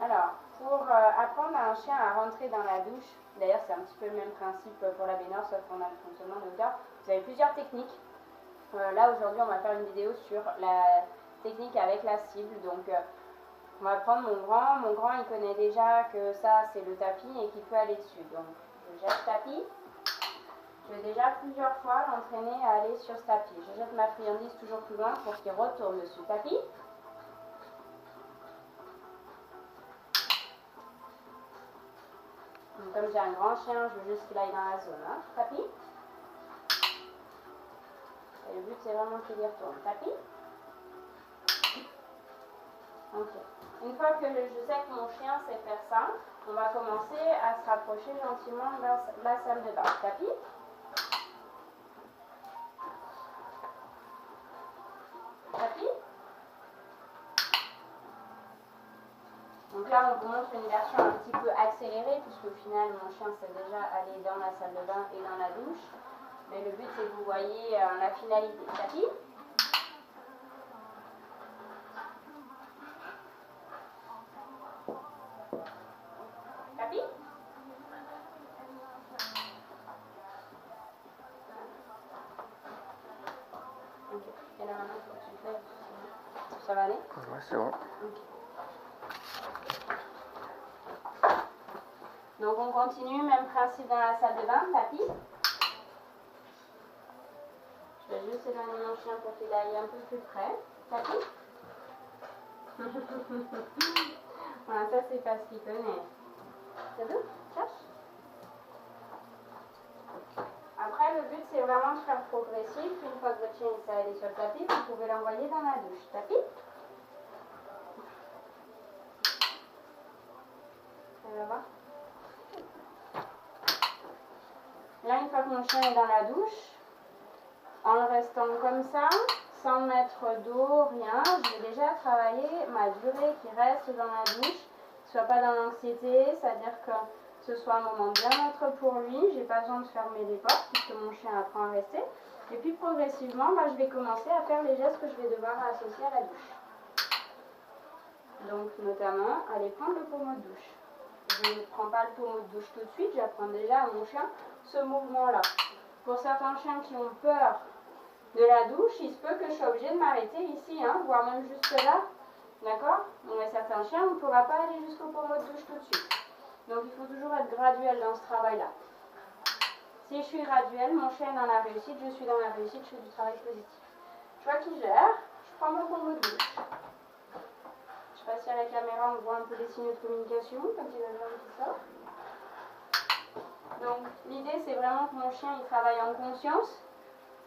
Alors, pour apprendre à un chien à rentrer dans la douche, d'ailleurs c'est un petit peu le même principe pour la baignoire, sauf qu'on a le fonctionnement de hauteur. Vous avez plusieurs techniques. Là aujourd'hui on va faire une vidéo sur la technique avec la cible. Donc on va prendre mon grand. Mon grand il connaît déjà que ça c'est le tapis et qu'il peut aller dessus. Donc je jette le tapis. Je vais déjà plusieurs fois l'entraîner à aller sur ce tapis. Je jette ma friandise toujours plus loin pour qu'il retourne dessus le tapis. Donc, comme j'ai un grand chien, je veux juste qu'il aille dans la zone. Hein. Tapis. Et le but c'est vraiment qu'il y retourne. Tapis. Ok. Une fois que je sais que mon chien sait faire ça, on va commencer à se rapprocher gentiment de la salle de bain. Tapis. Tapis. Donc là, on vous montre une version un petit peu accélérée, puisqu'au final, mon chien sait déjà aller dans la salle de bain et dans la douche. Mais le but, c'est que vous voyez la finalité. Tapis. Tapis. Ok. Et là, maintenant, il faut que tu te lèves. Ça va aller? Ouais, c'est bon. Ok. Donc on continue, même principe dans la salle de bain, tapis. Je vais juste éloigner mon chien pour qu'il aille un peu plus près. Tapis. Voilà, ça c'est parce qu'il connaît. C'est tout? Cherche. Après, le but c'est vraiment de faire progressif. Une fois que votre chien sait aller sur le tapis, vous pouvez l'envoyer dans la douche. Tapis. Ça va voir? Là, une fois que mon chien est dans la douche, en le restant comme ça, sans mettre d'eau, rien, je vais déjà travailler ma durée qui reste dans la douche, qu'il ne soit pas dans l'anxiété, c'est-à-dire que ce soit un moment de bien-être pour lui, j'ai pas besoin de fermer les portes puisque mon chien apprend à rester. Et puis progressivement, je vais commencer à faire les gestes que je vais devoir associer à la douche. Donc notamment, aller prendre le pommeau de douche. Je ne prends pas le pommeau de douche tout de suite, j'apprends déjà à mon chien ce mouvement-là. Pour certains chiens qui ont peur de la douche, il se peut que je sois obligée de m'arrêter ici, voire même jusque là. D'accord? Mais certains chiens, on ne pourra pas aller jusqu'au pommeau de douche tout de suite. Donc il faut toujours être graduel dans ce travail-là. Si je suis graduelle, mon chien est dans la réussite, je suis dans la réussite, je fais du travail positif. Je vois qu'il gère, je prends mon pommeau de douche. Je sais pas si à la caméra on voit un peu les signaux de communication, comme il y a la jambe qui sort. Donc l'idée c'est vraiment que mon chien il travaille en conscience.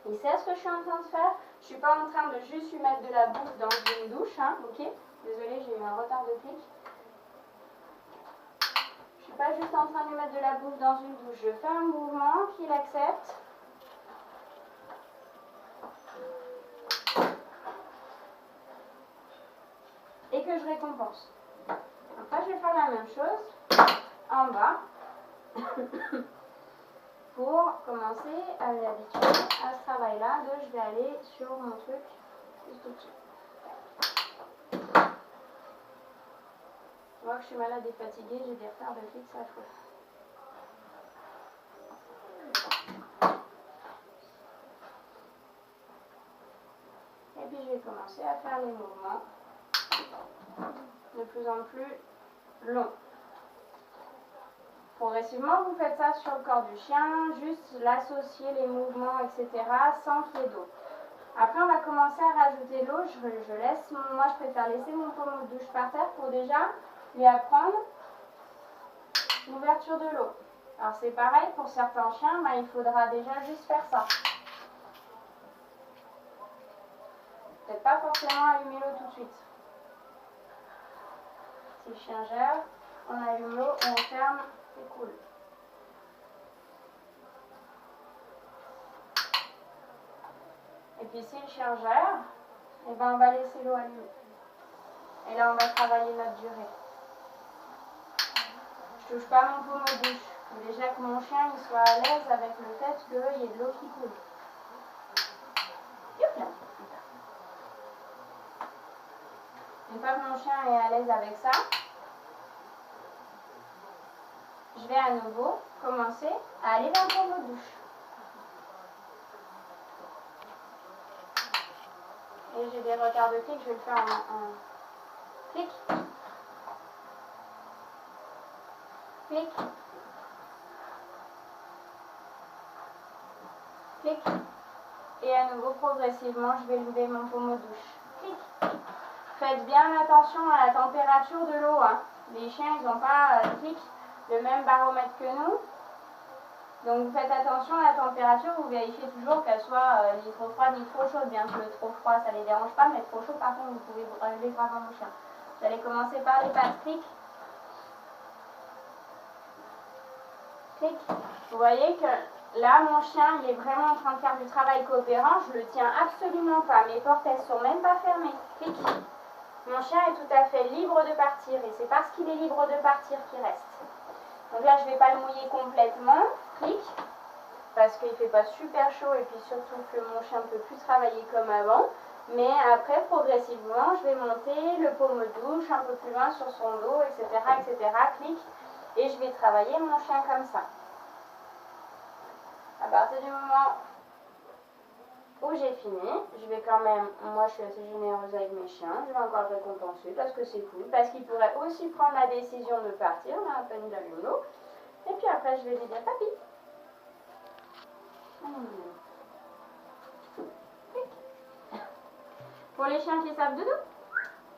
Il sait ce que je suis en train de faire. Je ne suis pas en train de juste lui mettre de la bouffe dans une douche, ok? Désolée, j'ai eu un retard de clic. Je ne suis pas juste en train de lui mettre de la bouffe dans une douche. Je fais un mouvement qu'il accepte. Et que je récompense. Après, je vais faire la même chose en bas. Pour commencer à l'habituer à ce travail-là de je vais aller sur mon truc juste au-dessus. Je vois que je suis malade et fatiguée, j'ai des retards de clic, ça fout. Et puis je vais commencer à faire les mouvements de plus en plus longs. Progressivement, vous faites ça sur le corps du chien, juste l'associer les mouvements, etc., sans qu'il y ait d'eau. Après, on va commencer à rajouter l'eau. Moi, je préfère laisser mon pommeau de douche par terre pour déjà lui apprendre l'ouverture de l'eau. Alors, c'est pareil pour certains chiens, il faudra déjà juste faire ça. Peut-être pas forcément allumer l'eau tout de suite. Si le chien gère, on allume l'eau et on ferme. C'est cool. Et puis si le chien gère, on va laisser l'eau allumée. Et là, on va travailler notre durée. Je touche pas mon pommeau de douche. Il faut déjà que mon chien il soit à l'aise avec le fait qu'il y ait de l'eau qui coule. Youp là. Une fois que mon chien est à l'aise avec ça, je vais à nouveau commencer à aller vers le pommeau de douche. Et j'ai des retards de clic, je vais le faire en clic. Clic. Clic. Et à nouveau, progressivement, je vais lever mon pommeau de douche. Clic. Faites bien attention à la température de l'eau. Hein. Les chiens, ils n'ont pas le même baromètre que nous. Donc vous faites attention à la température, vous vérifiez toujours qu'elle soit ni trop froide ni trop chaude. Bien sûr, le trop froid, ça ne les dérange pas, mais trop chaud, par contre, vous pouvez relever gravement vos chiens. Vous allez commencer par les pattes. Clic. Clic. Vous voyez que là, mon chien, il est vraiment en train de faire du travail coopérant. Je le tiens absolument pas. Mes portes, elles ne sont même pas fermées. Clic. Mon chien est tout à fait libre de partir. Et c'est parce qu'il est libre de partir qu'il reste. Donc là, je ne vais pas le mouiller complètement. Clic. Parce qu'il ne fait pas super chaud. Et puis surtout que mon chien ne peut plus travailler comme avant. Mais après, progressivement, je vais monter le pommeau de douche un peu plus loin sur son dos, etc. etc. Clic. Et je vais travailler mon chien comme ça. À partir du moment où j'ai fini, je vais quand même, moi je suis assez généreuse avec mes chiens, je vais encore le récompenser parce que c'est cool, parce qu'il pourrait aussi prendre la décision de partir, là, à peine il allume l'eau. Et puis après, je vais lui dire papi. Pour les chiens qui savent dodo,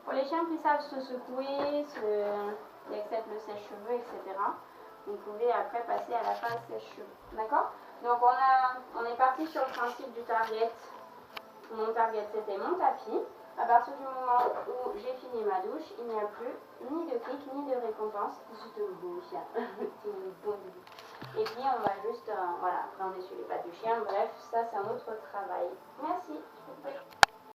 pour les chiens qui savent se secouer, qui acceptent le sèche-cheveux, etc., vous pouvez après passer à la phase sèche-cheveux. D'accord? Donc on est parti sur le principe du target. Mon target, c'était mon tapis. À partir du moment où j'ai fini ma douche, il n'y a plus ni de clic ni de récompense. C'est un beau chien. C'est une bonne vie. Et puis on va juste, voilà, après on essuie les pattes du chien. Bref, ça c'est un autre travail. Merci.